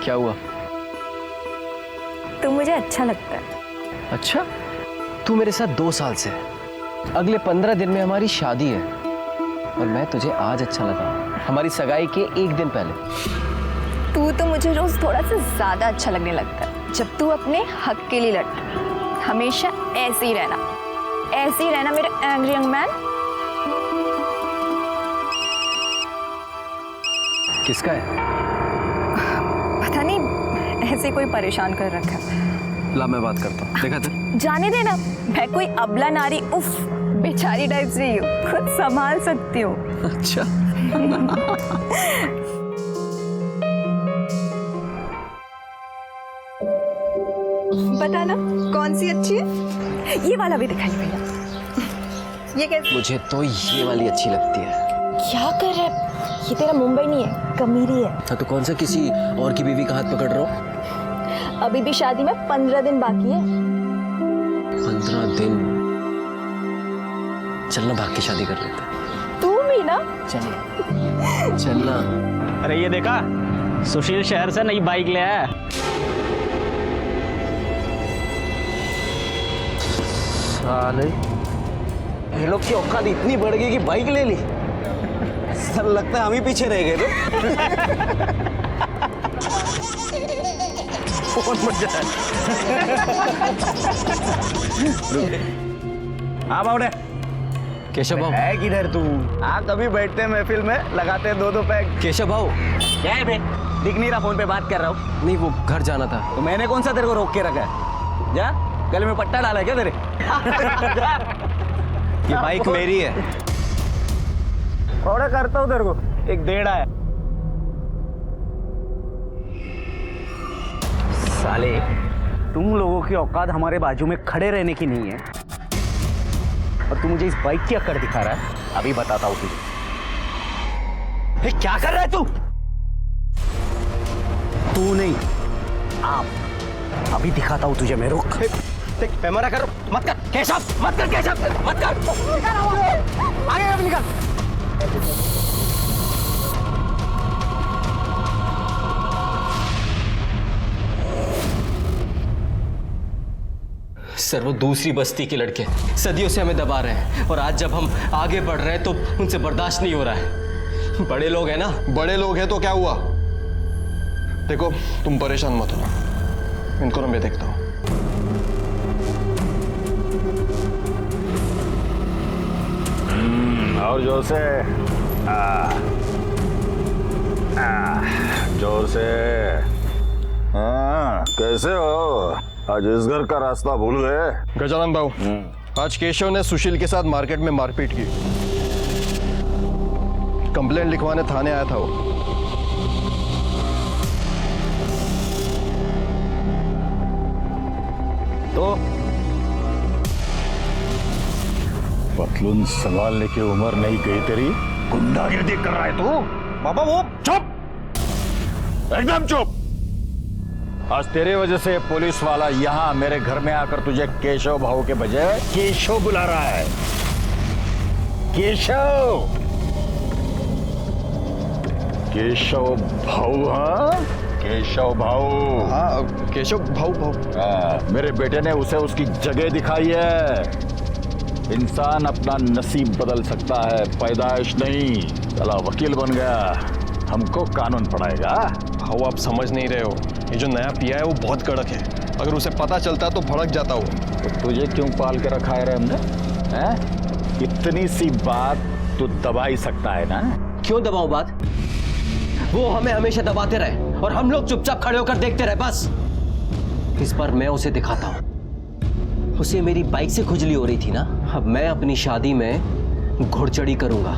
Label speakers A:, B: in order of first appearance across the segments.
A: क्या हुआ?
B: तू मुझे अच्छा लगता है।
A: अच्छा, तू मेरे साथ 2 साल से है। अगले 15 दिन में हमारी शादी है और मैं तुझे आज अच्छा लगा, हमारी सगाई के 1 दिन पहले।
B: तू तो मुझे रोज थोड़ा सा ज्यादा अच्छा लगने लगता है जब तू अपने हक के लिए लड़ता है। हमेशा ऐसे ही रहना मेरे एंग्री यंग मैन।
A: किसका है?
B: पता नहीं, ऐसे कोई परेशान कर रखा है।
A: ला मैं बात करता हूँ, देखा था?
B: जाने देना, मैं कोई अबला नारी उफ बेचारी टाइप से ही हूँ, खुद संभाल सकती हूँ।
A: अच्छा।
B: बताना कौन सी अच्छी है? ये वाला भी दिखाई भैया। ये कैसे?
A: मुझे तो ये वाली अच्छी लगती है।
B: क्या कर रहा है? ये तेरा मुंबई नहीं है, कमीरी है।
A: हाँ तो कौन सा किसी और की बीवी का हाथ पकड़ रहा हूँ?
B: अभी भी शादी में 15 दिन बाकी है।
A: 15 दिन? चलना, भाग के शादी कर लेते हैं।
B: तू भी ना?
A: चलना।
C: अरे ये देखा, सुशील शहर से नई बाइक ले आया।
D: साले, ये लोग की औकात इतनी बढ़ गई कि बाइक ले ली। सर लगता है हम ही पीछे रह गए। बहुत मजा है। हाँ बावड़े,
A: केशव भाऊ।
D: है किधर तू? हाँ कभी बैठते हैं महफिल में, लगाते हैं 2-2 पैक।
A: केशव भाऊ।
D: क्या है बे? दिख नहीं रहा, फोन पे बात कर रहा हूँ।
A: नहीं, वो घर जाना था।
D: तो मैंने कौन सा तेरे को रोक के रखा है? जा, गले में पट्टा डाला है क्या तेरे?
A: ये बाइक मेरी है।
D: थोड़ा करता हूँ तेरे को, एक डेढ़ा है। साले, तुम लोगों की औकात हमारे बाजू में खड़े रहने की नहीं है और तू मुझे इस बाइक की अक्कड़ दिखा रहा है। अभी बताता हूँ तुझे। क्या कर रहा है तू? तू नहीं, आप। अभी दिखाता हूँ तुझे मैं। रुक,
A: मैं मना कर।
D: मत कर केशव, मत कर केशव, मत कर। आगे अब निकल।
A: सर, वो दूसरी बस्ती के लड़के सदियों से हमें दबा रहे हैं और आज जब हम आगे बढ़ रहे हैं तो उनसे बर्दाश्त नहीं हो रहा है। बड़े लोग हैं ना।
E: बड़े लोग हैं तो क्या हुआ? देखो, तुम परेशान मत हो, इनको ना मैं देखता हूं।
F: और जोर से, जोर से। हाँ, कैसे हो? आज इस घर का रास्ता भूल गए?
E: गजानन भाऊ, आज केशव ने सुशील के साथ मार्केट में मारपीट की। कंप्लेंट लिखवाने थाने आया था वो।
F: तो पतलून संभालने की उम्र नहीं गई तेरी, गुंडागिर्दी कर रहा है तू। बाबा वो चुप, एकदम चुप। आज तेरे वजह से पुलिस वाला यहाँ मेरे घर में आकर तुझे केशव भाऊ के बजाय केशव बुला रहा है। केशव, केशव भाऊ। हाँ, केशव भाऊ।
E: हाँ, केशव भाऊ।
F: मेरे बेटे ने उसे उसकी जगह दिखाई है। इंसान अपना नसीब बदल सकता है, पैदाइश नहीं। चला वकील बन गया, हमको कानून पढ़ाएगा।
E: भाऊ, आप समझ नहीं रहे हो, ये जो नया पिया है वो बहुत कड़क है। अगर उसे पता चलता तो भड़क जाता वो।
F: तो तुझे क्यों पाल के रखा है रे हमने? हैं? इतनी सी बात तू दबा ही सकता है ना?
A: क्यों दबाऊं बात? वो हमें हमेशा दबाते रहे और हम लोग चुपचाप खड़े होकर देखते रहे। बस इस बार मैं उसे दिखाता हूं। उसे मेरी बाइक से खुजली हो रही थी ना, अब मैं अपनी शादी में घुड़चढ़ी करूंगा,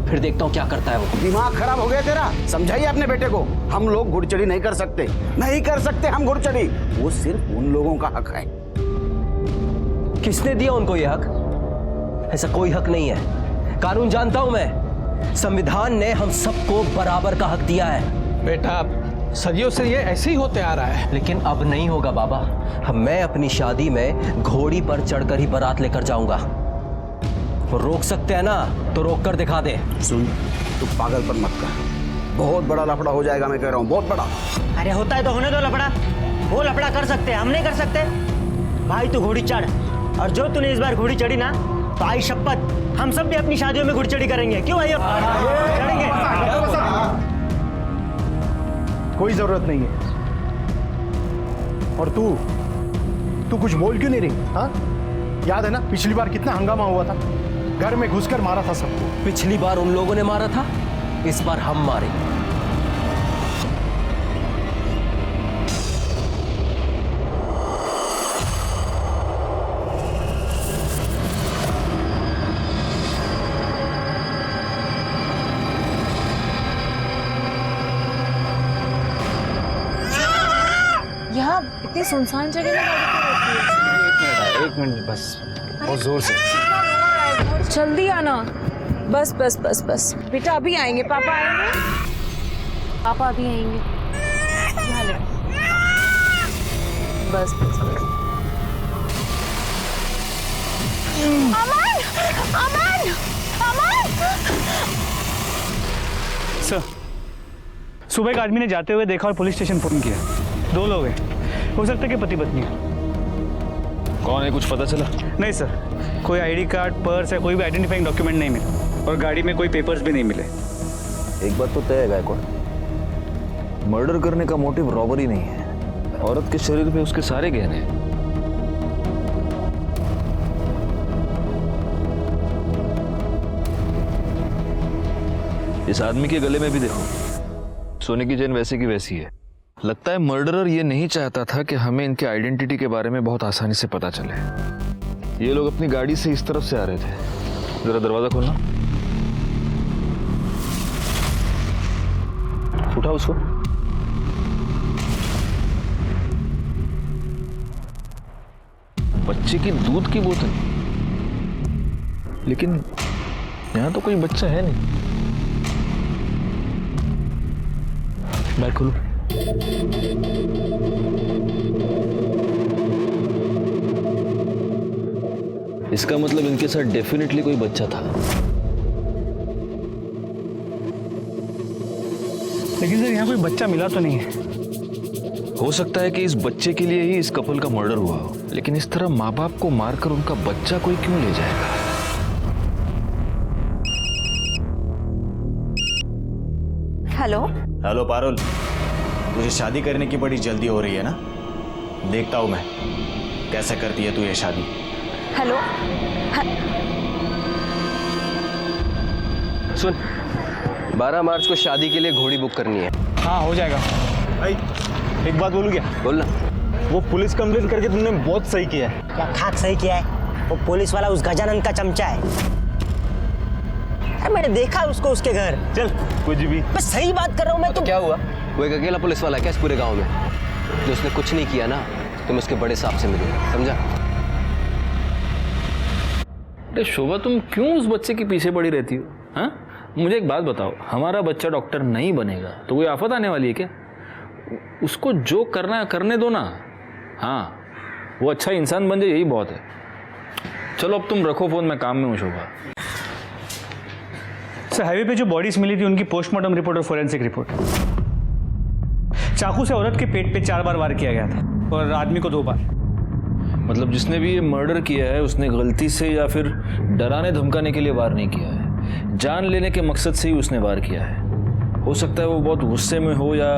A: फिर देखता हूं क्या करता है वो।
D: दिमाग खराब हो गया तेरा? समझाइए अपने बेटे को, हम लोग घुड़चढ़ी नहीं कर सकते, नहीं कर सकते हम घुड़चढ़ी। वो सिर्फ उन लोगों का हक है।
A: किसने दिया उनको ये हक? ऐसा कोई हक नहीं है। कानून जानता हूं मैं, संविधान ने हम सबको बराबर का हक दिया है।
G: बेटा, सदियों से ये ऐसे ही होते आ रहा है।
A: लेकिन अब नहीं होगा बाबा। अब मैं अपनी शादी में घोड़ी पर चढ़कर ही बारात लेकर जाऊंगा। वो रोक सकते हैं ना, तो रोक कर दिखा दे।
D: सुन, तू पागलपन मत कर,
H: बहुत बड़ा लफड़ा हो जाएगा, मैं कह रहा हूँ, बहुत बड़ा।
I: अरे होता है तो होने दो लफड़ा। वो लफड़ा कर सकते हैं, हम नहीं कर सकते। भाई तू घोड़ी चढ़, और जो तूने इस बार घोड़ी चढ़ी ना, तो आई शपथ हम सब भी अपनी शादियों में घोड़ी चढ़ी करेंगे। क्यों भाई? चढ़ेंगे।
J: कोई जरूरत नहीं है। और तू कुछ बोल क्यों नहीं रही? हाँ, याद है ना पिछली बार कितना हंगामा हुआ था, घर में घुसकर मारा था सबको।
A: पिछली बार उन लोगों ने मारा था, इस बार हम मारेंगे।
K: यहाँ इतनी सुनसान जगह में गाड़ी क्यों रोकी है?
D: एक मिनट बस, बहुत जोर से।
K: जल्दी आना। बस बस बस बस बेटा, अभी आएंगे, पापा आएंगे, पापा अभी आएंगे। यहाँ ले। बस बस बस।
B: अमन! अमन! अमन!
C: सर, सुबह एक आदमी ने जाते हुए देखा और पुलिस स्टेशन फोन किया। 2 लोग हैं, हो सकता है कि पति पत्नी है।
F: कौन है, कुछ पता चला?
C: नहीं सर, कोई आईडी कार्ड, पर्स या कोई भी आइडेंटिफाइंग डॉक्यूमेंट नहीं मिले, और गाड़ी में कोई पेपर्स भी नहीं मिले।
F: एक बात तो तय है गायकवाड़, मर्डर करने का मोटिव रॉबरी नहीं है। औरत के शरीर पे उसके सारे गहने हैं। इस आदमी के गले में भी देखो, सोने की चेन वैसे की वैसी है। लगता है मर्डरर ये नहीं चाहता था कि हमें इनके आइडेंटिटी के बारे में बहुत आसानी से पता चले। ये लोग अपनी गाड़ी से इस तरफ से आ रहे थे। जरा दरवाजा खोलना, उठा उसको। बच्चे की दूध की बोतल, लेकिन यहां तो कोई बच्चा है नहीं। बैग खोलो। इसका मतलब इनके साथ डेफिनेटली कोई बच्चा था।
C: लेकिन सर यहाँ कोई बच्चा मिला तो नहीं है।
F: हो सकता है कि इस बच्चे के लिए ही इस कपल का मर्डर हुआ हो, लेकिन इस तरह माँ बाप को मारकर उनका बच्चा कोई क्यों ले जाएगा?
B: हेलो
D: हेलो पारुल, तुझे शादी करने की बड़ी जल्दी हो रही है ना? देखता हूं मैं कैसे करती है तू ये शादी।
B: हेलो
A: सुन, 12 मार्च को शादी के लिए घोड़ी बुक करनी है।
C: हाँ, हो जाएगा।
D: भाई एक बात बोलूं क्या?
A: बोलना।
D: वो पुलिस कंप्लेंट करके तुमने बहुत सही किया है।
I: क्या खाक सही किया है? वो पुलिस वाला उस गजानंद का चमचा है। अरे मैंने देखा उसको उसके घर।
D: चल कुछ भी।
I: बस सही बात कर रहा हूँ मैं।
A: तो क्या हुआ? वो एक अकेला पुलिस वाला है क्या इस पूरे गांव में? जो उसने कुछ नहीं किया ना, तुम उसके बड़े साहब से मिलोगे, समझा?
F: अरे शोभा, तुम क्यों उस बच्चे के पीछे पड़ी रहती हो? हाँ, मुझे एक बात बताओ, हमारा बच्चा डॉक्टर नहीं बनेगा तो कोई आफत आने वाली है क्या? उसको जो करना है करने दो ना। हाँ, वो अच्छा इंसान बन जाए, यही बहुत है। चलो अब तुम रखो फोन, मैं काम में हूँ शोभा।
C: सर, हाईवे पे जो बॉडीज मिली थी उनकी पोस्टमार्टम रिपोर्ट और फोरेंसिक रिपोर्ट। चाकू से औरत के पेट पे 4 बार वार किया गया था और आदमी को 2 बार।
F: मतलब जिसने भी ये मर्डर किया है उसने गलती से या फिर डराने धमकाने के लिए वार नहीं किया है, जान लेने के मकसद से ही उसने वार किया है। हो सकता है वो बहुत गुस्से में हो या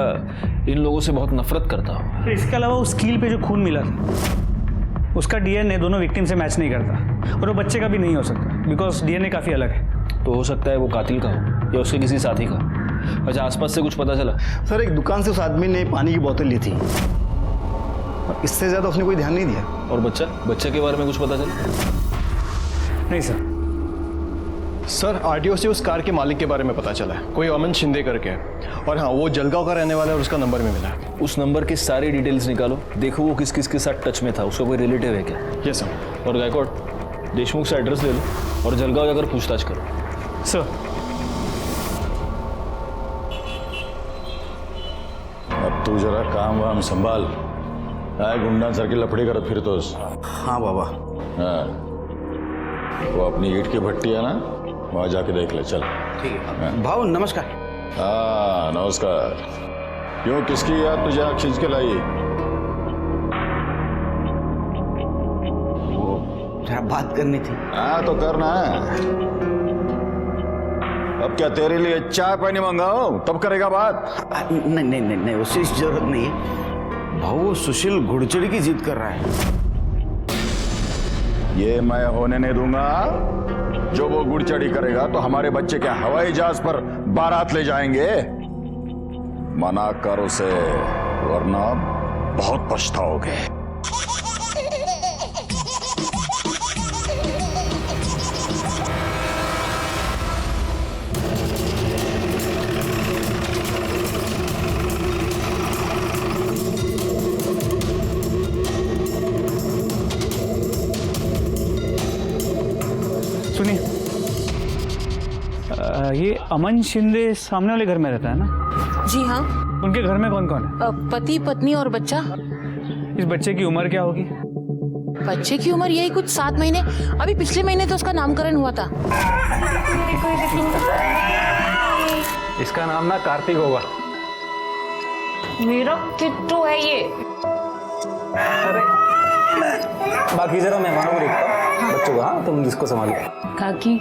F: इन लोगों से बहुत नफरत करता हो।
C: इसके अलावा उस कील पे जो खून मिला था उसका डीएनए दोनों विक्टिम से मैच नहीं करता, और वो बच्चे का भी नहीं हो सकता बिकॉज डीएनए काफ़ी अलग है।
F: तो हो सकता है वो कातिल का हो या उसके किसी साथी का। अच्छा, आसपास से कुछ पता चला?
J: सर, एक दुकान से उस आदमी ने पानी की बोतल ली थी, इससे ज्यादा उसने कोई ध्यान नहीं दिया।
F: और बच्चे के बारे में कुछ पता चला?
C: नहीं सर।
E: सर, आरटीओ से उस कार के मालिक के बारे में पता चला है, कोई अमन शिंदे करके है। और हाँ, वो जलगांव का रहने वाला है और उसका नंबर भी मिला है।
F: उस नंबर की सारी डिटेल्स निकालो, देखो वो किस किस के साथ टच में था, उसका कोई रिलेटिव है क्या?
E: Yes sir.
F: और गायकवाड़, देशमुख से एड्रेस ले लो और जलगांव जाकर पूछताछ करो।
C: सर,
F: अब तू जरा काम वाम संभाल, आए गुंडा सर के लफड़े कर फिर तो।
H: हाँ बाबा।
F: हाँ, वो अपनी ईंट की भट्टी है ना, वहाँ जाके देख ले। चल
H: ठीक है भाऊ, नमस्कार।
F: हाँ नमस्कार। क्यों, किसकी याद तुझे आँख खींच के लाई?
H: वो जरा बात करनी थी।
F: हाँ तो करना है। अब क्या तेरे लिए चाय पानी मंगाओ तब करेगा बात?
H: नहीं नहीं नहीं नहीं, उससे जरूरत नहीं है। भाऊ वो सुशील घुड़चड़ी की जिद कर रहा है।
F: ये मैं होने नहीं दूंगा। जो वो गुड़चड़ी करेगा तो हमारे बच्चे क्या हवाई जहाज पर बारात ले जाएंगे? मना कर उसे, वरना बहुत पछताओगे।
C: सुनिए, ये अमन शिंदे सामने वाले घर में रहता है ना?
K: जी हाँ।
C: उनके घर में कौन कौन है?
K: पति पत्नी और बच्चा।
C: इस बच्चे की उम्र क्या होगी?
K: बच्चे की उम्र यही कुछ 7 महीने। अभी पिछले महीने तो उसका नामकरण हुआ था।
G: इसका नाम ना कार्तिक होगा।
K: मेरा किट्टू है ये।
G: बाकी जरा मेहमानों को देखता हूँ, बच्चों का। हाँ तुम जिसको संभालो।
L: काकी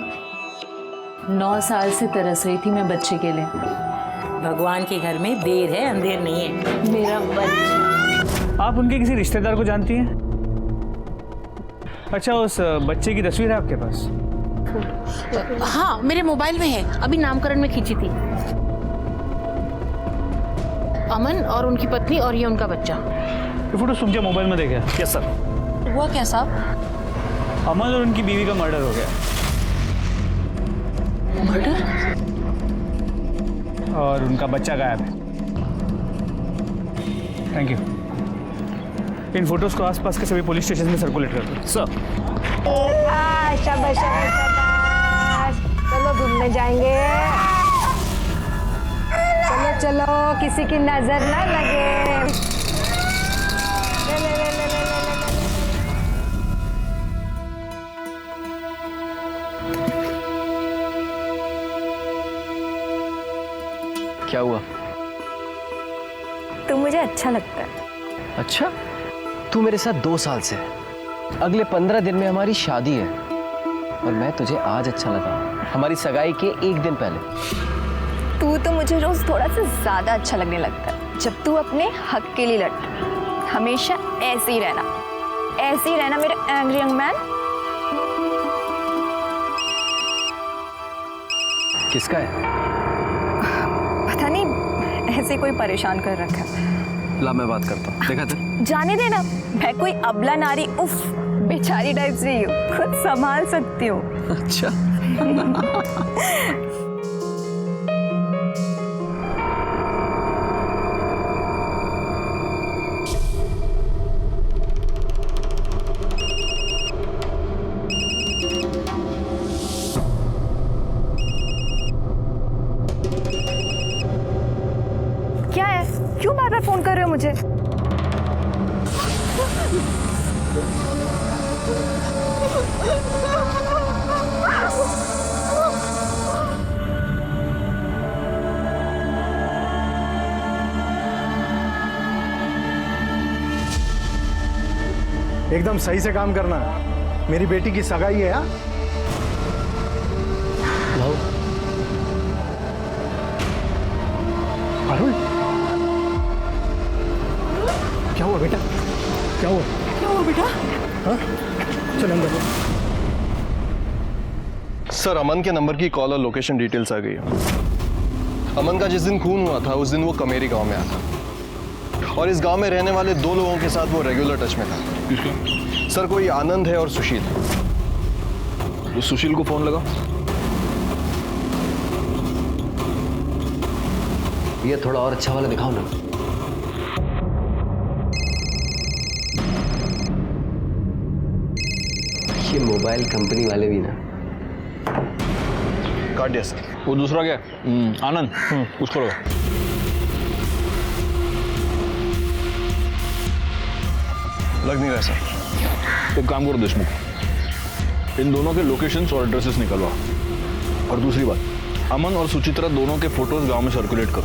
L: 9 साल से तरस रही थी मैं बच्चे के लिए।
M: भगवान के घर में देर है अंधेर नहीं है।
L: मेरा बच्चा।
C: आप उनके किसी रिश्तेदार को जानती हैं? अच्छा, उस बच्चे की तस्वीर है आपके पास?
K: हाँ मेरे मोबाइल में है, अभी नामकरण में खींची थी। अमन और उनकी पत्नी और ये उनका बच्चा।
C: ये फोटो तुमके मोबाइल में देखे? Yes sir.
K: हुआ क्या साहब?
C: अमन और उनकी बीवी का मर्डर हो गया।
K: मर्डर?
C: और उनका बच्चा गायब है। Thank you. इन फोटोज को आसपास के सभी पुलिस स्टेशन में सर्कुलेट कर दो। सर।
B: शाबाश शाबाश, चलो घूमने जाएंगे। चलो चलो, किसी की नजर ना लगे। ले, ले, ले, ले, ले, ले, ले, ले।
A: क्या हुआ?
B: तू मुझे अच्छा लगता है।
A: अच्छा, तू मेरे साथ 2 साल से है। अगले 15 दिन में हमारी शादी है और मैं तुझे आज अच्छा लगा, हमारी सगाई के 1 दिन पहले।
B: तू तो मुझे रोज थोड़ा सा ज्यादा अच्छा लगने लगता है जब तू अपने हक के लिए लड़ता है। हमेशा ऐसे ही रहना मेरे एंग्री यंग मैन।
A: किसका है?
B: पता नहीं, ऐसे कोई परेशान कर रखा है।
A: ला मैं बात करता हूँ। देखा था?
B: जाने देना, मैं कोई अबला नारी उफ बेचारी टाइप से ही हूँ, खुद संभाल सकती हूँ।
A: अच्छा।
B: क्या है, क्यों बार बार फोन कर रहे हो मुझे?
J: एकदम सही से काम करना। मेरी बेटी की सगाई है। हाँ अरुण, क्या हुआ बेटा? क्या हुआ
K: बेटा?
J: हाँ चल अंदर।
E: सर, अमन के नंबर की कॉल और लोकेशन डिटेल्स आ गई है। अमन का जिस दिन खून हुआ था उस दिन वो कमेरी गांव में आया था और इस गांव में रहने वाले 2 लोगों के साथ वो रेगुलर टच में था। किसके? सर, कोई आनंद है और सुशील।
F: तो सुशील को फोन लगा।
A: ये थोड़ा और अच्छा वाला दिखाओ ना। ये मोबाइल कंपनी वाले भी ना।
E: काट दिया सर।
F: वो दूसरा क्या? आनंद, उसको लगा।
E: लग नहीं रहा सर।
F: एक काम करो देशमुख, इन दोनों के लोकेशंस और एड्रेसेस निकलवा। और दूसरी बात, अमन और सुचित्रा दोनों के फोटोज गांव में सर्कुलेट करो।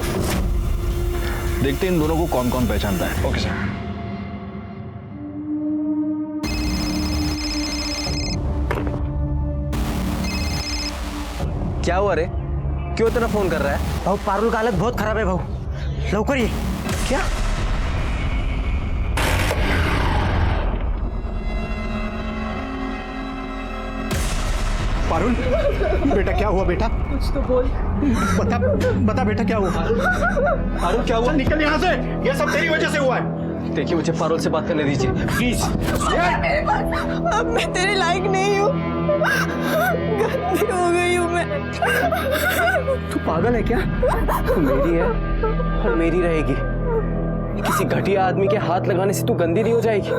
F: देखते हैं इन दोनों को कौन कौन पहचानता है।
E: Okay sir.
A: क्या हुआ रे, क्यों इतना फोन कर रहा है?
I: भाऊ पारुल का हालत बहुत खराब है भाऊ, लवकर ये।
A: क्या?
J: पारुल, बेटा क्या हुआ बेटा?
L: कुछ तो बोल।
J: बता बता बेटा क्या हुआ?
A: पारुल क्या हुआ?
J: निकल यहाँ से, ये सब तेरी वजह से हुआ है।
A: देखिए मुझे पारुल से बात करने दीजिए प्लीज।
K: अब मैं तेरे लायक नहीं हूँ, गलती हो गई हूँ मैं।
A: तू पागल है क्या? तू मेरी है और मेरी रहेगी। किसी घटिया आदमी के हाथ लगाने से तू गंदी नहीं हो जाएगी।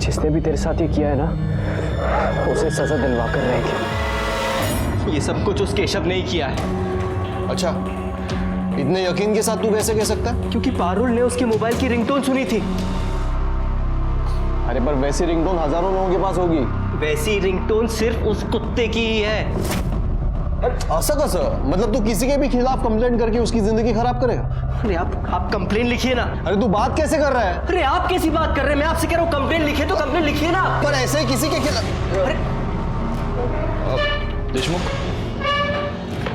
A: जिसने भी तेरे साथ ये किया है ना, उसे सजा दिलवा कर रहेगी। ये सब कुछ उस केशव ने ही किया है।
E: अच्छा, इतने यकीन के साथ तू कैसे कह सकता है?
A: क्योंकि पारुल ने उसके मोबाइल की रिंगटोन सुनी थी।
E: अरे पर वैसी रिंगटोन हजारों लोगों के पास होगी।
A: वैसी रिंगटोन सिर्फ उस कुत्ते की ही है।
E: ऐसा कैसा? मतलब तू किसी के भी खिलाफ कंप्लेंट करके उसकी जिंदगी खराब करेगा?
A: अरे आप कंप्लेन लिखिए ना।
E: अरे तू बात कैसे कर रहा है?
A: अरे आप कैसी बात कर रहे हैं? मैं आपसे कह रहा हूँ कंप्लेन लिखिए तो कंप्लेन लिखिए ना।
E: पर ऐसे किसी के खिलाफ।
A: अरे
F: देशमुख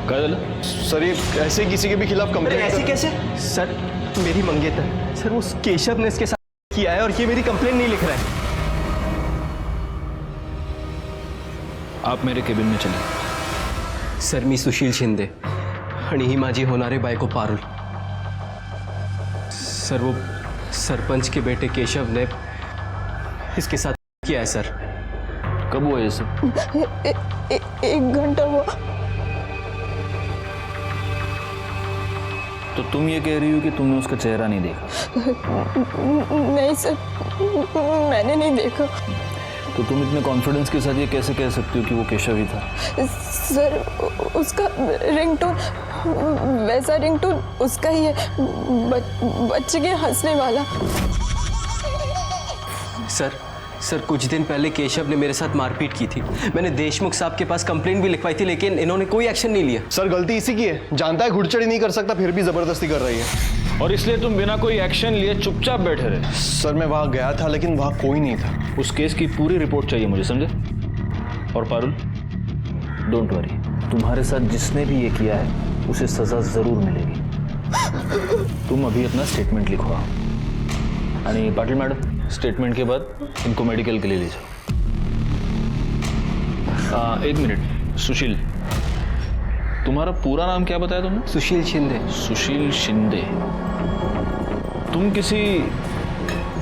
F: काय झालं?
E: सर ये ऐसे किसी के भी खिलाफ
A: अरे
E: कंप्लेंट
A: ऐसी कैसे? सर मेरी मंगेतर सर, उस केशव ने इसके साथ किया है और ये मेरी कंप्लेन नहीं लिख रहा है।
F: आप मेरे केबिन में चलिए।
A: सर मी सुशील शिंदे आणि ही माझी होणारी बायको पारुल। सर वो सरपंच के बेटे केशव ने इसके साथ किया है सर।
F: कब हुआ ये सब?
K: एक घंटा हुआ।
F: तो तुम ये कह रही हो कि तुमने उसका चेहरा नहीं देखा?
K: नहीं सर, मैंने नहीं देखा।
F: तो तुम इतने कॉन्फिडेंस के साथ ये कैसे कह सकती हो कि वो केशव ही था?
K: सर उसका रिंगटोन, वैसा रिंगटोन उसका ही है, बच्चे के हंसने वाला।
A: सर कुछ दिन पहले केशव ने मेरे साथ मारपीट की थी। मैंने देशमुख साहब के पास कंप्लेंट भी लिखवाई थी, लेकिन इन्होंने कोई एक्शन नहीं लिया।
E: सर गलती इसी की है, जानता है घुड़चड़ी नहीं कर सकता फिर भी जबरदस्ती कर रही है।
F: और इसलिए तुम बिना कोई एक्शन लिए चुपचाप बैठे रहे?
E: सर मैं वहां गया था लेकिन वहां कोई नहीं था।
F: उस केस की पूरी रिपोर्ट चाहिए मुझे, समझे? और पारुल, डोंट वरी, तुम्हारे साथ जिसने भी ये किया है उसे सजा जरूर मिलेगी। तुम अभी अपना स्टेटमेंट लिखवाओ। आणि पाटिल मैडम, स्टेटमेंट के बाद इनको मेडिकल के लिए ले जाओ। एक मिनट, सुशील, तुम्हारा पूरा नाम क्या बताया तुमने?
A: सुशील शिंदे।
F: सुशील शिंदे। तुम किसी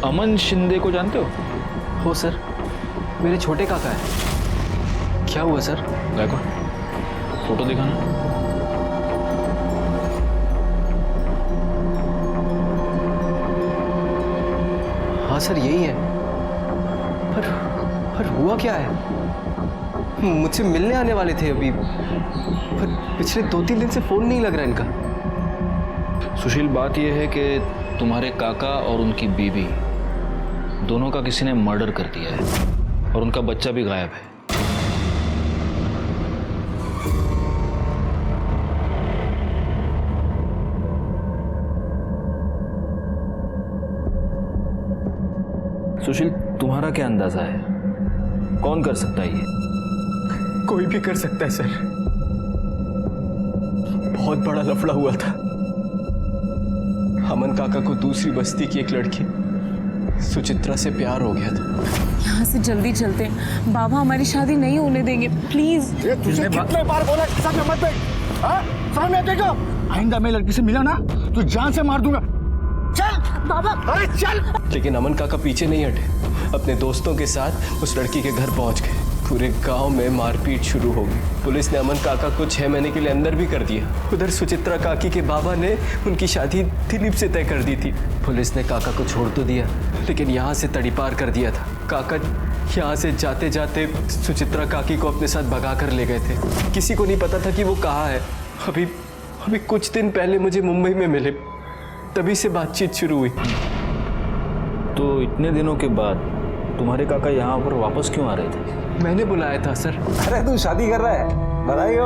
F: अमन शिंदे को जानते हो?
A: सर, मेरे छोटे काका है। क्या हुआ सर?
F: देखो फोटो दिखाना।
A: हाँ सर यही है। पर हुआ क्या है? मुझसे मिलने आने वाले थे अभी, पर पिछले 2-3 दिन से फोन नहीं लग रहा इनका।
F: सुशील, बात यह है कि तुम्हारे काका और उनकी बीवी दोनों का किसी ने मर्डर कर दिया है और उनका बच्चा भी गायब है। सुशील, तुम्हारा क्या अंदाजा है, कौन कर सकता है ये?
A: कोई भी कर सकता है सर। बहुत बड़ा लफड़ा हुआ था। अमन काका को दूसरी बस्ती की एक लड़की सुचित्रा से प्यार हो गया था।
L: यहाँ से जल्दी चलते हैं, बाबा हमारी शादी नहीं होने देंगे, प्लीज।
J: तुझे कितने बार बोला साथ में मत बैठ? हाँ, सामने देखो। आइंदा मैं लड़की से मिला ना तो जान से मार दूंगा। चल बाबा, अरे चल।
A: लेकिन अमन काका पीछे नहीं हटे, अपने दोस्तों के साथ उस लड़की के घर पहुंच गए। पूरे गांव में मारपीट शुरू हो गई। पुलिस ने अमन काका को 6 महीने के लिए अंदर भी कर दिया। उधर सुचित्रा काकी के बाबा ने उनकी शादी दिलीप से तय कर दी थी। पुलिस ने काका को छोड़ तो दिया, लेकिन यहाँ से तड़ीपार कर दिया था। काका यहाँ से जाते जाते सुचित्रा काकी को अपने साथ भगा कर ले गए थे। किसी को नहीं पता था कि वो कहाँ है। अभी कुछ दिन पहले मुझे मुंबई में मिले, तभी से बातचीत शुरू हुई।
F: तो इतने दिनों के बाद
G: तुम्हारे काका यहाँ पर वापस क्यों आ रहे थे?
A: मैंने बुलाया था सर।
G: अरे तू शादी कर रहा है? बधाई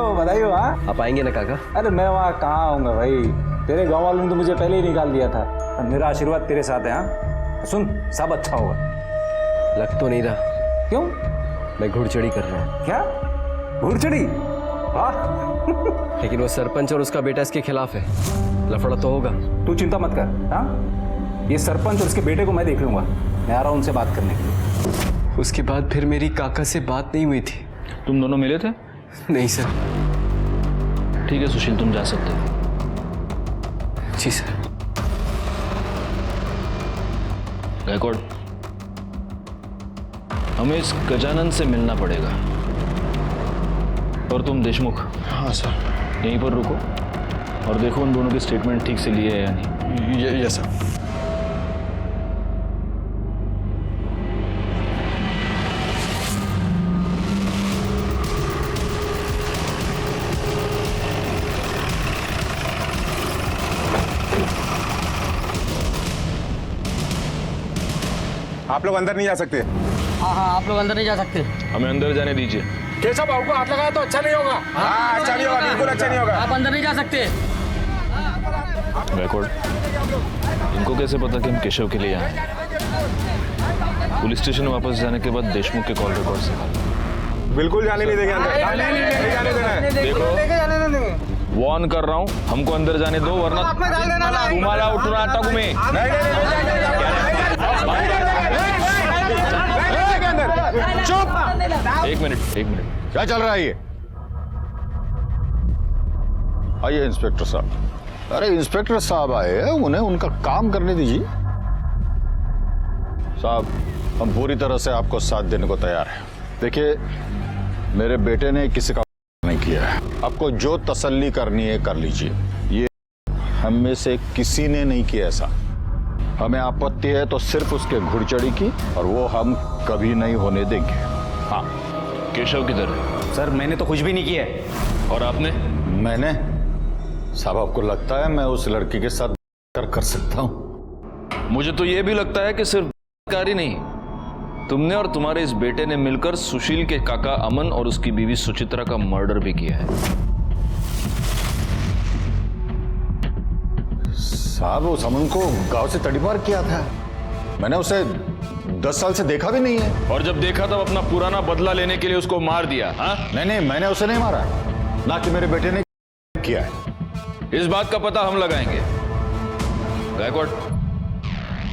G: हो हाँ।
A: आप आएंगे ना काका?
G: अरे मैं वहाँ कहाँ आऊँगा भाई, तेरे गांव वालों ने तो मुझे पहले ही निकाल दिया था। और मेरा आशीर्वाद तेरे साथ है हाँ। सुन, सब अच्छा होगा।
A: लग तो नहीं रहा।
G: क्यों?
A: मैं घुड़चढ़ी कर रहा हूँ।
G: क्या घुड़चढ़ी? हाँ
A: लेकिन वो सरपंच और उसका बेटा इसके खिलाफ है, लफड़ा तो होगा।
G: तू चिंता मत कर हाँ, ये सरपंच और उसके बेटे को मैं देख लूंगा। मैं आ रहा हूँ उनसे बात करने के लिए।
A: उसके बाद फिर मेरी काका से बात नहीं हुई थी।
F: तुम दोनों मिले थे?
A: नहीं सर।
F: ठीक है सुशील, तुम जा सकते हो।
A: जी सर।
F: गायकवाड़, हमें इस गजानन से मिलना पड़ेगा। और तुम देशमुख,
E: हाँ सर।
F: यहीं पर रुको और देखो उन दोनों के स्टेटमेंट ठीक से लिए है या नहीं।
E: Yes sir.
F: आप लोग अंदर नहीं जा सकते।
I: हाँ हाँ, आप लोग अंदर नहीं जा सकते।
F: हमें अंदर जाने दीजिए।
J: केशव बाबू को हाथ लगाया तो अच्छा नहीं होगा।
F: हाँ, अच्छा नहीं होगा, बिल्कुल अच्छा नहीं होगा।
I: आप अंदर नहीं जा सकते।
F: गायकवाड़, इनको कैसे पता कि हम केशव के लिए आए? पुलिस स्टेशन वापस जाने के बाद देशमुख के कॉल रिकॉर्ड से
J: बिल्कुल जाने नहीं देंगे अंदर।
F: देखो, वार्न कर रहा हूँ, हमको अंदर जाने दो वरना तुम्हारा उठना अटक में।
J: चुप।
F: एक मिनट
H: क्या चल रहा है ये? आइए इंस्पेक्टर साहब। अरे इंस्पेक्टर साहब आए हैं, उन्हें उनका काम करने दीजिए। साहब, हम पूरी तरह से आपको साथ देने को तैयार हैं। देखिए, मेरे बेटे ने किसी का नहीं किया है। आपको जो तसल्ली करनी है कर लीजिए। ये हम में से किसी ने नहीं किया ऐसा। हमें आपत्ति है तो सिर्फ उसके घुड़चढ़ी की, और वो हम कभी नहीं होने देंगे। हाँ।
F: केशव किधर है?
G: सर मैंने तो कुछ भी नहीं किया है।
F: और आपने?
H: मैंने? साहब, आपको लगता है मैं उस लड़की के साथ कर सकता हूं?
F: मुझे तो ये भी लगता है कि सिर्फ कारी नहीं, तुमने और तुम्हारे इस बेटे ने मिलकर सुशील के काका अमन और उसकी बीवी सुचित्रा का मर्डर भी किया है।
H: साहब, उस अमन को गांव से तड़ीपार किया था। मैंने उसे 10 साल से देखा भी नहीं है।
F: और जब देखा तब अपना पुराना बदला लेने के लिए उसको मार दिया। हाँ?
H: नहीं, मैंने उसे नहीं मारा, ना कि मेरे बेटे ने किया है।
F: इस बात का पता हम लगाएंगे। गायकवाड़,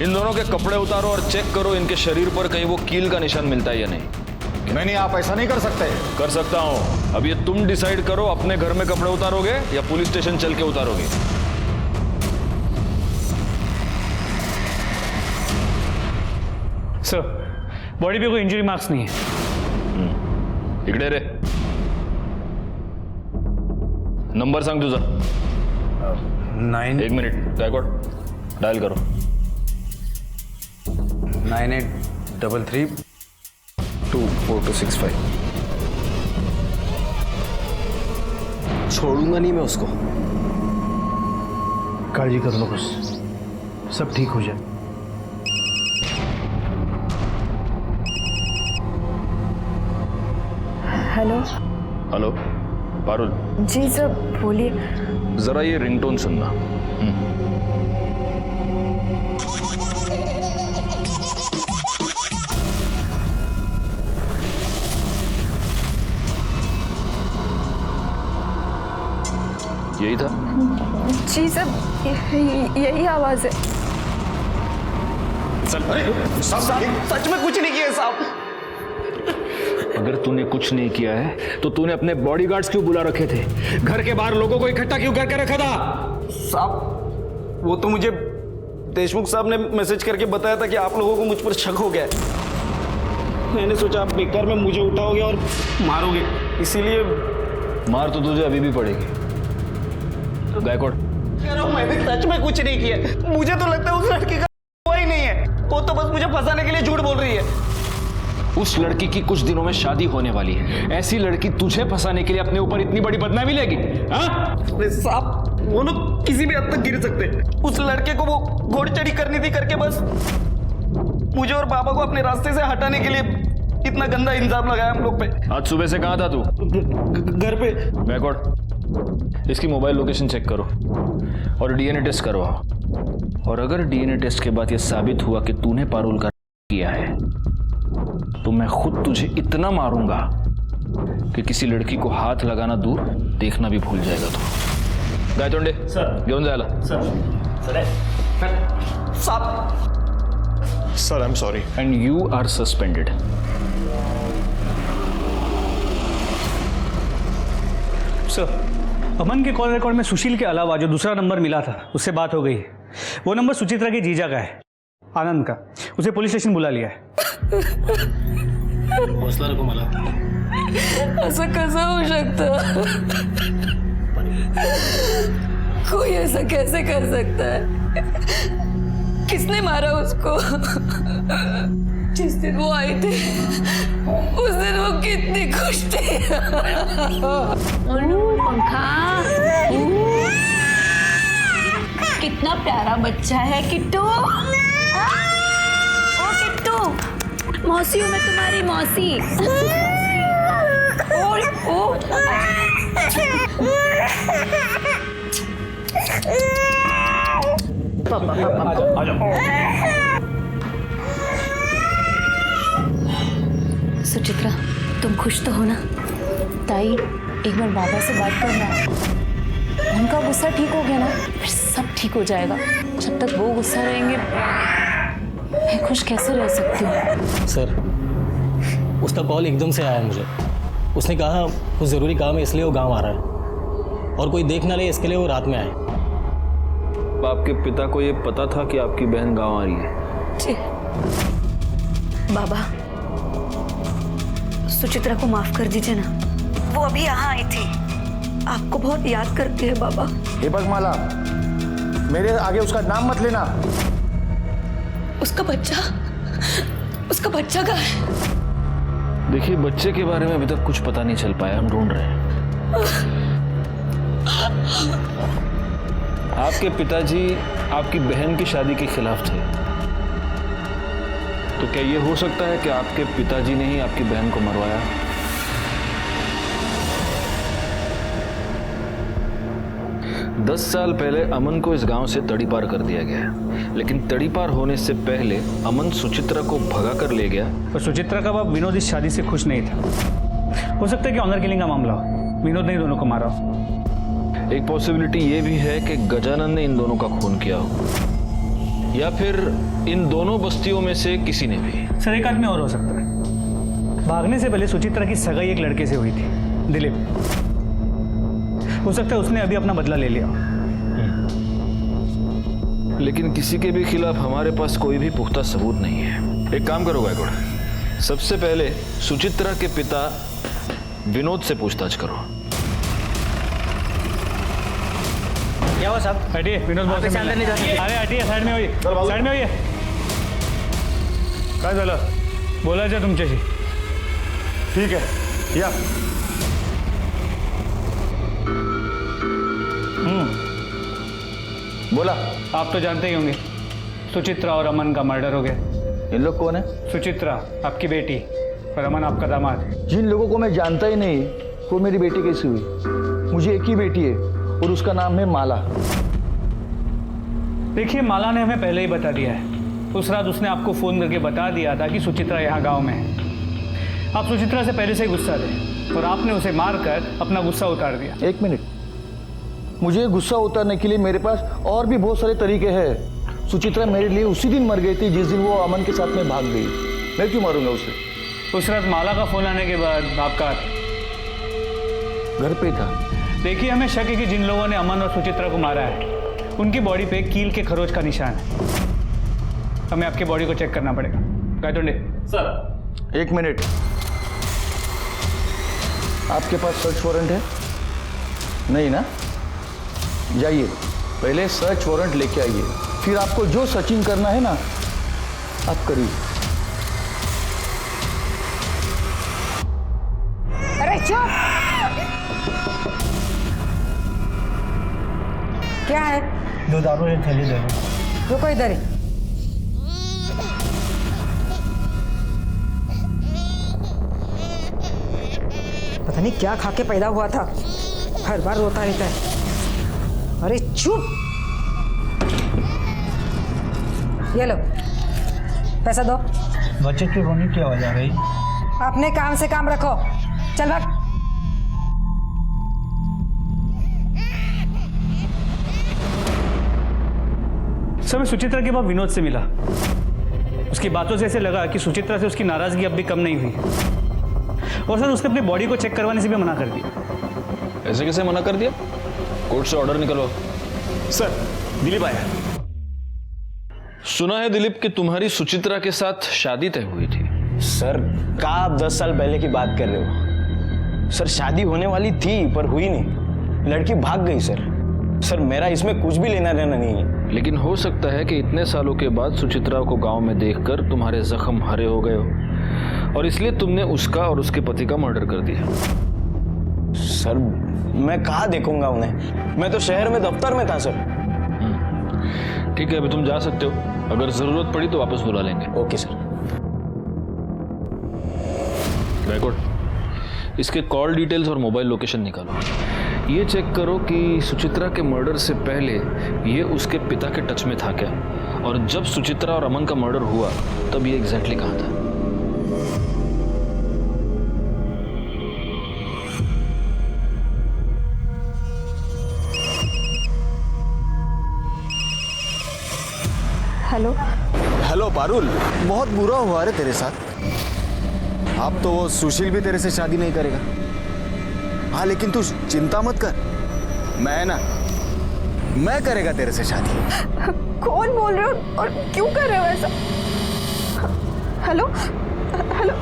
F: इन दोनों के कपड़े उतारो और चेक करो इनके शरीर पर कहीं वो कील का निशान मिलता है या नहीं।
H: नहीं, आप ऐसा नहीं कर सकते।
F: कर सकता हूं। अब ये तुम डिसाइड करो, अपने घर में कपड़े उतारोगे या पुलिस स्टेशन चल के उतारोगे।
C: सर, बॉडी पे कोई इंजरी मार्क्स नहीं है।
F: इकडे रे, नंबर सांग तुझा।
G: 9
F: एक मिनिट गायकवाड़, डायल करो।
G: 9833
A: 24265। छोड़ूंगा नहीं मैं उसको।
J: काळजी करू नकोस, सब ठीक हो जाए।
B: हेलो।
F: हेलो पारुल।
B: जी सर, बोलिए।
F: जरा ये रिंगटोन सुनना। यही था?
B: जी सर, यही आवाज है।
G: सच में कुछ नहीं किया साहब।
F: अगर तूने कुछ नहीं किया है तो तूने अपने बॉडीगार्ड्स क्यों बुला रखे थे? घर के बाहर लोगों को इकट्ठा क्यों करके रखा था?
G: साहब, वो तो मुझे देशमुख साहब ने मैसेज करके बताया था कि आप लोगों को मुझ पर शक हो गया। मैंने सोचा आप बेकार में मुझे उठाओगे और मारोगे, इसीलिए।
F: मार तो तुझे अभी भी पड़ेगी। गायकवाड़,
G: मैंने सच में कुछ नहीं किया। मुझे तो लगता है उस लड़की का हुआ ही नहीं है। वो तो बस मुझे फंसाने के लिए झूठ बोल रही है।
F: उस लड़की की कुछ दिनों में शादी होने वाली है। ऐसी लड़की तुझे फंसाने के लिए अपने ऊपर इतनी बड़ी बदनामी लेगी? हाँ?
G: साहब, वो लोग किसी भी हद तक गिर सकते। उस लड़के को वो घोड़चढ़ी करनी थी करके बस मुझे और पापा को अपने रास्ते से हटाने के लिए इतना गंदा इल्जाम लगाया हम लोग पे।
F: आज सुबह से कहाँ था तू?
G: घर पे।
F: बैकवर्ड, इसकी मोबाइल लोकेशन चेक करो और डीएनए टेस्ट करवाओ। और अगर डीएनए टेस्ट के बाद यह साबित हुआ कि तूने पारुल का किया है तो मैं खुद तुझे इतना मारूंगा कि किसी लड़की को हाथ लगाना दूर देखना भी भूल जाएगा तू। गायतोंडे सर, घेऊन जायला
E: sir I am sorry
F: and you are suspended.
C: Sir, Aman के कॉल रिकॉर्ड में सुशील के अलावा जो दूसरा नंबर मिला था उससे बात हो गई। वो नंबर सुचित्रा के जीजा का है, आनंद का। उसे पुलिस स्टेशन बुला लिया है।
G: हौसला रखो मला।
K: ऐसा कैसा हो सकता? कोई ऐसा कैसे कर सकता है? किसने मारा उसको? जिस दिन वो आए थे उस दिन वो कितनी खुश थी।
B: पंखा कितना प्यारा बच्चा है किट्टू। ओ किट्टू, मौसी हूँ मैं तुम्हारी मौसी।
K: सुचित्रा, तुम खुश तो हो ना?
L: ताई, एक बार बाबा से बात करना। उनका गुस्सा ठीक हो गया ना, फिर सब ठीक हो जाएगा। जब तक वो गुस्सा रहेंगे मैं खुश कैसे रह सकती हूँ?
N: सर, उसका कॉल एकदम से आया मुझे। उसने कहा कुछ ज़रूरी काम है इसलिए वो गांव आ रहा है और कोई देख ना ले इसके लिए वो रात में आए।
F: आपके पिता को ये पता था कि आपकी बहन गांव आ रही है?
K: जी। बाबा, सुचित्रा को माफ कर दीजिए ना, वो अभी यहाँ आई थी, आपको बहुत याद करती है बाबा।
J: हे बघ माला, मेरे आगे उसका नाम मत लेना।
K: उसका बच्चा कहाँ है?
F: देखिए, बच्चे के बारे में अभी तक कुछ पता नहीं चल पाया, हम ढूंढ रहे हैं। आपके पिताजी आपकी बहन की शादी के खिलाफ थे, तो क्या ये हो सकता है कि आपके पिताजी ने ही आपकी बहन को मरवाया? दस साल पहले अमन को इस गांव से तड़ीपार कर दिया गया, लेकिन तड़ीपार होने से पहले अमन सुचित्रा को भगा कर ले गया।
C: और सुचित्रा का बाप विनोद इस शादी से खुश नहीं था। हो सकता है कि ऑनर किलिंग का मामला हो, विनोद ने ही दोनों को मारा हो।
F: एक पॉसिबिलिटी ये भी है कि गजानन ने इन दोनों का खून किया हो, या फिर इन दोनों बस्तियों में से किसी ने भी।
C: सर, एक आदमी और हो सकता है। भागने से पहले सुचित्रा की सगाई एक लड़के से हुई थी, दिलीप। हो सकता है उसने अभी अपना बदला ले लिया।
F: लेकिन किसी के भी खिलाफ हमारे पास कोई भी पुख्ता सबूत नहीं है। एक काम करो गायकवाड़, सबसे पहले सुचित्रा के पिता विनोद से पूछताछ करो।
C: क्या हुआ साहब? हटिए, विनोद बहुत से अंदर नहीं जाते। अरे हटिए, साइड में होइए, साइड में होइए। काय झालं? बोलायचं तुमच्याशी।
J: ठीक है, या। बोला।
C: आप तो जानते ही होंगे, सुचित्रा और अमन का मर्डर हो गया।
J: इन लोग कौन है?
C: सुचित्रा आपकी बेटी और अमन आपका दामाद।
J: जिन लोगों को मैं जानता ही नहीं वो मेरी बेटी कैसी हुई? मुझे एक ही बेटी है और उसका नाम है माला।
C: देखिए, माला ने हमें पहले ही बता दिया है। उस रात उसने आपको फोन करके बता दिया था कि सुचित्रा यहाँ गांव में है। आप सुचित्रा से पहले से ही गुस्सा थे और आपने उसे मारकर अपना गुस्सा उतार दिया।
J: एक मिनट, मुझे गुस्सा उतारने के लिए मेरे पास और भी बहुत सारे तरीके हैं। सुचित्रा मेरे लिए उसी दिन मर गई थी जिस दिन वो अमन के साथ में भाग गई। मैं क्यों मारूंगा उसे?
C: उस रात माला का फोन आने के बाद आपका
J: घर पे था।
C: देखिए, हमें शक है कि जिन लोगों ने अमन और सुचित्रा को मारा है उनकी बॉडी पे कील के खरोच का निशान है। हमें आपकी बॉडी को चेक करना पड़ेगा। गायतोंडे
J: सर, एक मिनट। आपके पास सर्च वारंट है? नहीं ना? जाइए, पहले सर्च वारंट लेके आइए, फिर आपको जो सर्चिंग करना है ना आप करिए।
K: अरे चुप! क्या है?
N: 2 दारू एक थैली दे दो।
K: रुको इधर ही।
O: पता नहीं क्या खा के पैदा हुआ था, हर बार रोता रहता है। अरे चुप, ये लो पैसा दो।
C: बच्चे की रोने की आवाज आ रही।
O: अपने काम से काम रखो, चल भाग।
C: सर मैं सुचित्रा के बाद विनोद से मिला। उसकी बातों से ऐसे लगा कि सुचित्रा से उसकी नाराजगी अब भी कम नहीं हुई। और सर उसने अपनी बॉडी को चेक करवाने से भी मना कर दिया।
E: ऐसे कैसे मना कर दिया? कोर्ट से ऑर्डर निकलवाओ।
G: सर दिलीप आया।
E: सुना है दिलीप कि तुम्हारी सुचित्रा के साथ शादी तय हुई थी।
G: सर क्या आप 10 साल पहले की बात कर रहे हो? सर शादी होने वाली थी पर हुई नहीं, लड़की भाग गई सर। सर मेरा इसमें कुछ भी लेना देना नहीं है।
E: लेकिन हो सकता है कि इतने सालों के बाद सुचित्रा को गांव में देखकर तुम्हारे जख्म हरे हो गए हो और इसलिए तुमने उसका और उसके पति का मर्डर कर दिया।
G: सर मैं कहाँ देखूंगा उन्हें, मैं तो शहर में दफ्तर में था सर।
E: ठीक है, अभी तुम जा सकते हो, अगर जरूरत पड़ी तो वापस बुला लेंगे।
G: Okay sir.
E: बैकवर्ड इसके कॉल डिटेल्स और मोबाइल लोकेशन निकालो। ये चेक करो कि सुचित्रा के मर्डर से पहले ये उसके पिता के टच में था क्या, और जब सुचित्रा और अमन का मर्डर हुआ तब ये एग्जैक्टली कहाँ था।
B: हेलो
F: हेलो पारुल, बहुत बुरा हुआ रे तेरे साथ। अब तो वो सुशील भी तेरे से शादी नहीं करेगा। हाँ लेकिन तू चिंता मत कर, मैं करेगा तेरे से शादी।
B: कौन बोल रहे हो और क्यों कर रहे हो ऐसा? Hello hello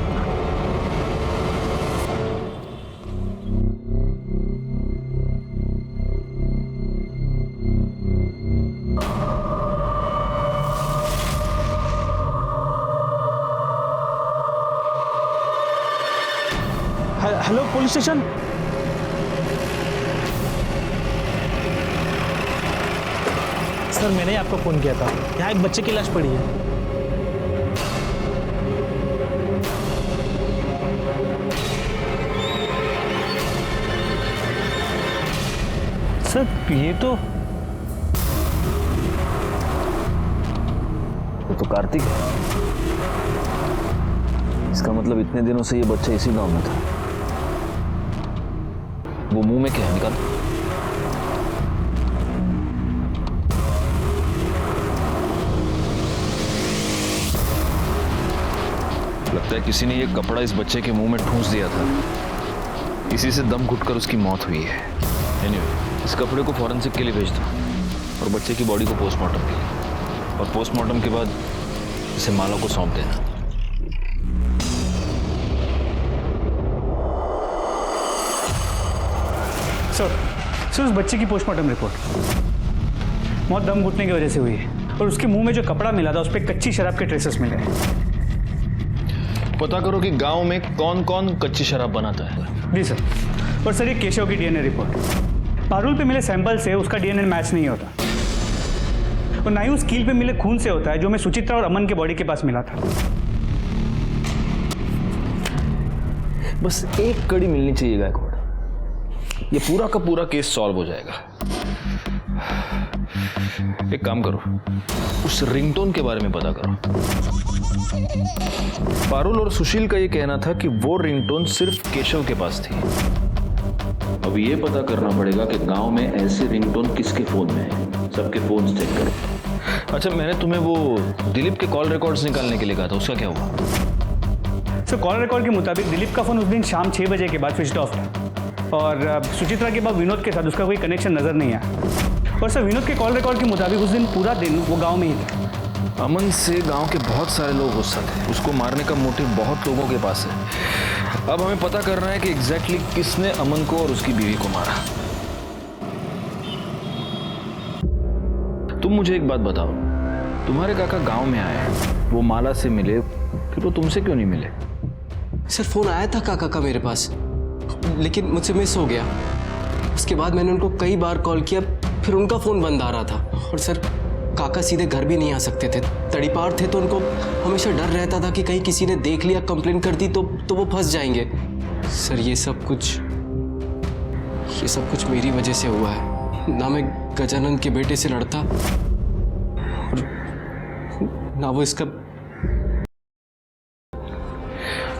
C: hello police station.
N: Sir मैंने ही आपको फ़ोन किया था, यहाँ एक बच्चे की लाश पड़ी है।
C: सर ये तो
E: कार्तिक है। इसका मतलब इतने दिनों से ये बच्चा इसी गांव में था। वो मुंह में क्या है, निकाल। लगता है किसी ने ये कपड़ा इस बच्चे के मुंह में ठूंस दिया था, इसी से दम घुटकर उसकी मौत हुई है। एनीवे, इस कपड़े को फॉरेंसिक के लिए भेज दो और बच्चे की बॉडी को पोस्टमार्टम के लिए, और पोस्टमार्टम के बाद इसे माला को सौंप देना।
C: सर उस बच्चे की पोस्टमार्टम रिपोर्ट मौत दम घुटने की वजह से हुई है, और उसके मुंह में जो कपड़ा मिला था उस पर कच्ची शराब के ट्रेसेस मिले।
E: पता करो कि गांव में कौन कौन कच्ची शराब बनाता है।
C: जी सर। और सर ये केशव की डीएनए रिपोर्ट, पारुल पे मिले सैंपल से उसका डीएनए मैच नहीं होता, और ना ही उस कील पे मिले खून से होता है जो हमें सुचित्रा और अमन के बॉडी के पास मिला था।
E: बस एक कड़ी मिलनी चाहिए गायकवाड़, ये पूरा का पूरा केस सॉल्व हो जाएगा। एक काम करो, उस रिंगटोन के बारे में पता करो। पारुल और सुशील का ये कहना था कि वो रिंगटोन सिर्फ केशव के पास थी। अब ये पता करना पड़ेगा कि गांव में ऐसे रिंगटोन किसके फोन में है। सबके फोन चेक करो। अच्छा, मैंने तुम्हें वो दिलीप के कॉल रिकॉर्ड्स निकालने के लिए कहा था, उसका क्या हुआ?
C: सर कॉल रिकॉर्ड के मुताबिक दिलीप का फोन उस दिन शाम 6 बजे के बाद स्विच ऑफ था, और सुचित्रा के बाद विनोद के साथ उसका कोई कनेक्शन नजर नहीं आया। और सर विनोद के कॉल रिकॉर्ड के मुताबिक उस दिन पूरा दिन वो गांव में ही था।
E: अमन से गांव के बहुत सारे लोग गुस्सा थे, उसको मारने का मोटिव बहुत लोगों के पास है। अब हमें पता करना है कि एग्जैक्टली किसने अमन को और उसकी बीवी को मारा। तुम मुझे एक बात बताओ, तुम्हारे काका गांव में आए, वो माला से मिले, फिर वो तुमसे क्यों नहीं मिले?
A: सर फोन आया था काका का मेरे पास, लेकिन मुझसे मिस हो गया। उसके बाद मैंने उनको कई बार कॉल किया, फिर उनका फ़ोन बंद आ रहा था। और सर काका सीधे घर भी नहीं आ सकते थे, तड़ीपार थे, तो उनको हमेशा डर रहता था कि कहीं किसी ने देख लिया, कंप्लेन कर दी तो वो फंस जाएंगे।
P: सर ये सब कुछ मेरी वजह से हुआ है। ना मैं गजानंद के बेटे से लड़ता और ना वो इसका।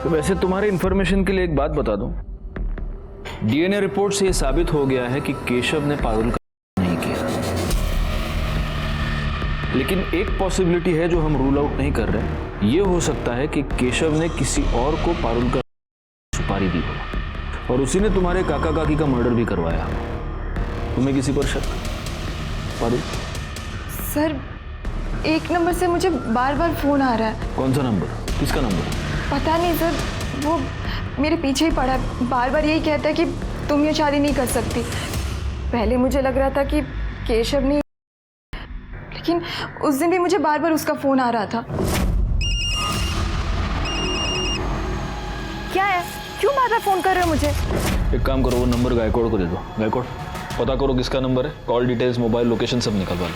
Q: वैसे तुम्हारे इंफॉर्मेशन के लिए एक बात बता दूं, डीएनए रिपोर्ट से यह साबित हो गया है कि केशव ने पारुल का नहीं किया। लेकिन एक पॉसिबिलिटी है जो हम रूल आउट नहीं कर रहे। ये हो सकता है कि केशव ने किसी और को पारुल का सुपारी दी हो और उसी ने तुम्हारे काका काकी का मर्डर भी करवाया। तुम्हें किसी पर शक? पारुल?
B: सर 1 नंबर से मुझे बार बार फोन आ रहा है।
Q: कौन सा नंबर? किसका नंबर?
B: पता नहीं सर, वो मेरे पीछे ही पड़ा है। बार बार यही कहता है कि तुम ये शादी नहीं कर सकती। पहले मुझे लग रहा था कि केशव नहीं, लेकिन उस दिन भी मुझे बार बार उसका फोन आ रहा था। क्या है, क्यों बार बार फोन कर रहे हो मुझे?
Q: एक काम करो, वो नंबर गायकवाड़ को दे दो। गायकवाड़, पता करो किसका नंबर है, कॉल डिटेल्स, मोबाइल लोकेशन सब निकलवा लो।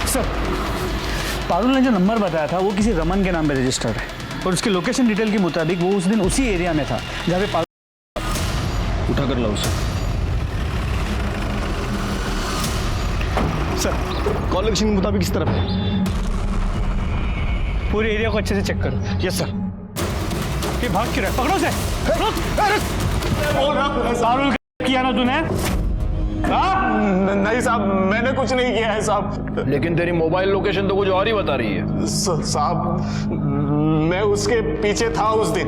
C: सर, पारुल ने जो नंबर बताया था वो किसी रमन के नाम पे रजिस्टर्ड है और उसकी लोकेशन डिटेल के मुताबिक वो उस दिन उसी एरिया में था जहाँ पे पारुल।
Q: उठा कर लाओ उसे।
E: सर, कॉल लोकेशन के मुताबिक किस तरफ है?
C: पूरे एरिया को अच्छे से चेक करो।
E: Yes sir.
C: ये भाग क्यों रहा है? पकड़ो उसे। पारुल किया ना तूने?
F: नहीं साहब, मैंने कुछ नहीं किया है साहब।
Q: लेकिन तेरी मोबाइल लोकेशन तो कुछ और ही बता रही है।
F: साहब, मैं उसके पीछे था उस दिन,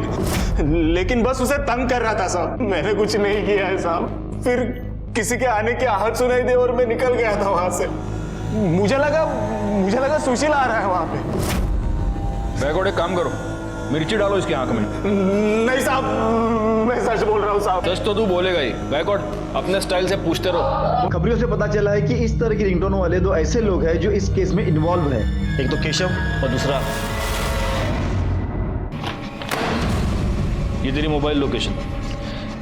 F: लेकिन बस उसे तंग कर रहा था साहब। मैंने कुछ नहीं किया है साहब। फिर किसी के आने की आहट सुनाई दी और मैं निकल गया था वहां से। मुझे लगा सुशील आ रहा है वहां पे।
Q: बैकवर्ड, एक काम करो, मिर्ची डालो इसकी आंख में।
F: नहीं साहब, मैं सच बोल रहा हूँ साहब।
Q: सच तो तू बोलेगा ही। बैकवर्ड, अपने स्टाइल से पूछते रहो।
R: खबरों से पता चला है कि इस तरह की रिंगटोन वाले 2 ऐसे लोग हैं जो इस केस में इन्वॉल्व है।
E: एक तो केशव और दूसरा
Q: ये तेरी मोबाइल लोकेशन।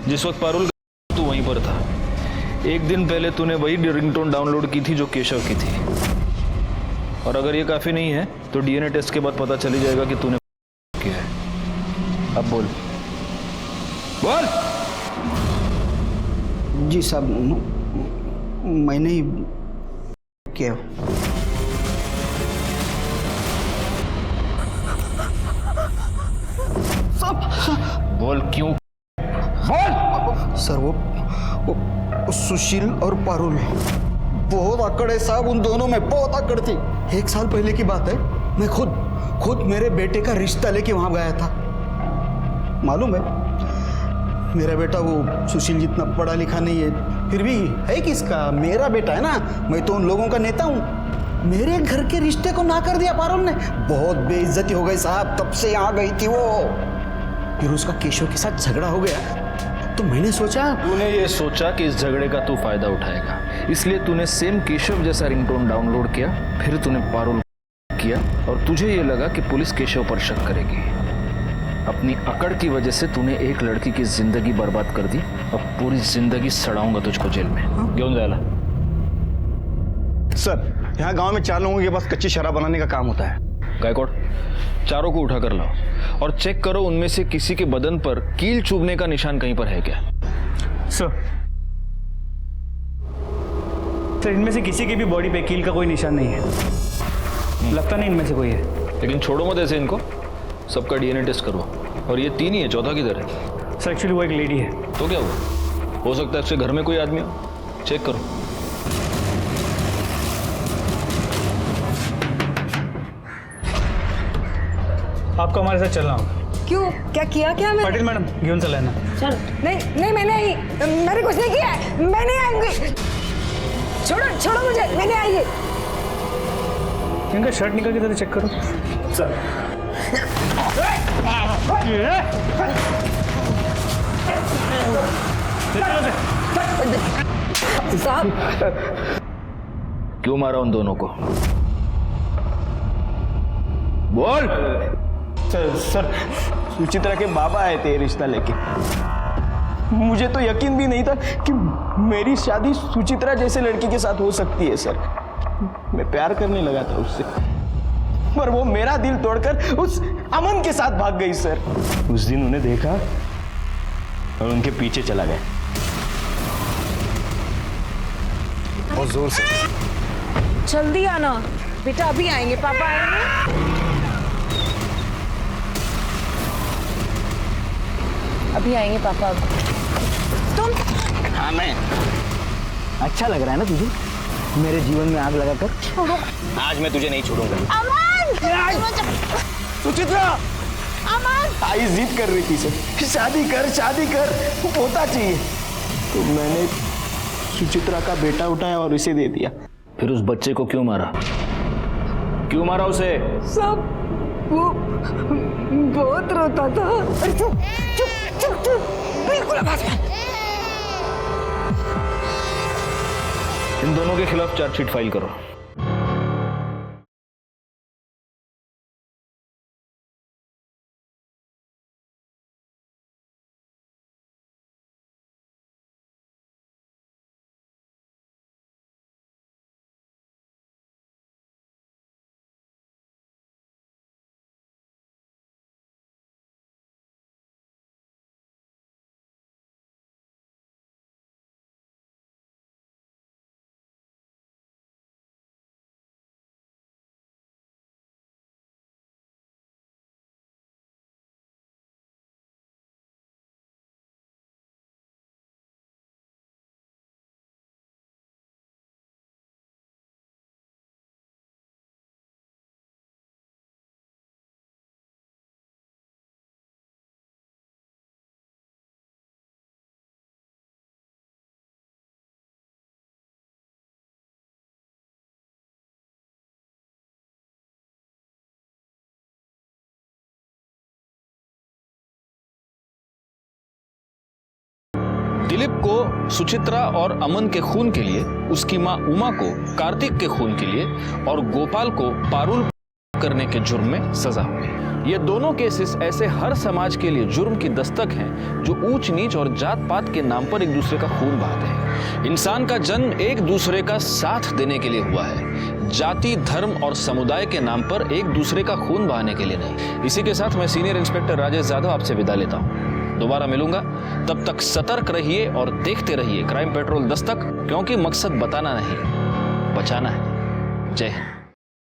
Q: जिस वक्त पारुल तू वहीं पर था। एक दिन पहले तूने वही रिंगटोन डाउनलोड की थी जो केशव की थी। और अगर ये काफी नहीं है तो डीएनए टेस्ट के बाद पता चली जाएगा कि तूने किया है। अब बोल
G: जी साहब, मैंने ही किया।
Q: बोल क्यों?
G: बोल सर। वो सुशील और पारुल, बहुत आकड़ है साहब उन दोनों में, बहुत आकड़ थी। 1 साल पहले की बात है, मैं खुद मेरे बेटे का रिश्ता लेके वहां गया था। मालूम है, मेरा बेटा वो सुशील जितना पढ़ा लिखा नहीं है, फिर भी है किसका? मेरा बेटा है ना। मैं तो उन लोगों का नेता हूँ। मेरे घर के रिश्ते को ना कर दिया पारुल ने। बहुत बेइज्जती हो गई साहब, तब से यहाँ गई थी वो। फिर उसका केशव के साथ झगड़ा हो गया, तो मैंने सोचा।
Q: तूने ये सोचा कि इस झगड़े का तू फायदा उठाएगा, इसलिए तूने सेम केशव जैसा रिंगटोन डाउनलोड किया। फिर तूने पारुल किया और तुझे ये लगा कि पुलिस केशव पर शक करेगी। अपनी अकड़ की वजह से तूने एक लड़की की जिंदगी बर्बाद कर दी। अब पूरी जिंदगी सड़ाऊंगा तुझको जेल में। क्यों जायला?
R: सर, यहाँ गांव में 4 लोगों के पास कच्ची शराब बनाने का काम होता है।
Q: गायकवाड़, चारों को उठा कर लाओ और चेक करो उनमें से किसी के बदन पर कील चुभने का निशान कहीं पर है क्या।
C: सर, इनमें से किसी की भी बॉडी पे कील का कोई निशान नहीं है। लगता नहीं इनमें से कोई है।
Q: लेकिन छोड़ो मत ऐसे इनको, सबका डीएनए टेस्ट करो। और ये 3 ही है, चौथा किधर है?
C: सर, एक्चुअली वो एक लेडी है।
Q: तो क्या हुआ? हो सकता है उसके घर में कोई आदमी हो। चेक करो।
C: आपको हमारे साथ चलना होगा।
O: क्यों? क्या किया क्या मैं?
C: पाटिल मैडम, घेऊन चला ना।
O: चल। नहीं मैंने आई, मैंने कुछ नहीं किया है। मैं नहीं आऊंगी। छोड़ो मुझे, मैं नहीं आएगी।
C: इनका शर्ट निकाल के जरा चेक करो। सर,
O: साहब,
Q: क्यों मारा उन दोनों को? बोल।
G: सर, सुचित्रा के बाबा आए थे रिश्ता लेके। मुझे तो यकीन भी नहीं था कि मेरी शादी सुचित्रा जैसे लड़की के साथ हो सकती है सर। मैं प्यार करने लगा था उससे। पर वो मेरा दिल तोड़कर उस अमन के साथ भाग गई सर। उस दिन उन्हें देखा और उनके पीछे चला गया बहुत जोर से।
O: जल्दी आना बेटा, अभी आएंगे, पापा आएंगे।
L: अभी आएंगे पापा।
O: तुम?
G: हाँ मैं। अच्छा लग रहा है ना तुझे मेरे जीवन में आग लगाकर?
O: छोड़ो।
G: आज मैं तुझे नहीं छोड़ूंगा।
O: अमन!
G: सुचित्रा!
O: अमन!
G: आई जिद कर रही थी सर, शादी कर, होता चाहिए। तो मैंने सुचित्रा का बेटा उठाया और उसे दे दिया।
Q: फिर उस बच्चे को क्यों मारा? क्यों मारा उसे?
O: सब वो बहुत रोता था। चुप चुप चुप चुप, बिल्कुल आवाज मत।
Q: इन दोनों के खिलाफ चार्जशीट फाइल करो। दिलीप को सुचित्रा और अमन के खून के लिए, उसकी मां उमा को कार्तिक के खून के लिए और गोपाल को पारुल करने के जुर्म में सजा हुई। ये दोनों केसेस ऐसे हर समाज के लिए जुर्म की दस्तक हैं जो ऊंच नीच और जात पात के नाम पर एक दूसरे का खून बहाते हैं। इंसान का जन्म एक दूसरे का साथ देने के लिए हुआ है, जाति, धर्म और समुदाय के नाम पर एक दूसरे का खून बहाने के लिए नहीं। इसी के साथ मैं सीनियर इंस्पेक्टर राजेश यादव आपसे विदा लेता हूँ। दोबारा मिलूंगा, तब तक सतर्क रहिए और देखते रहिए क्राइम पेट्रोल दस्तक, क्योंकि मकसद बताना नहीं, बचाना है। जय हिंद।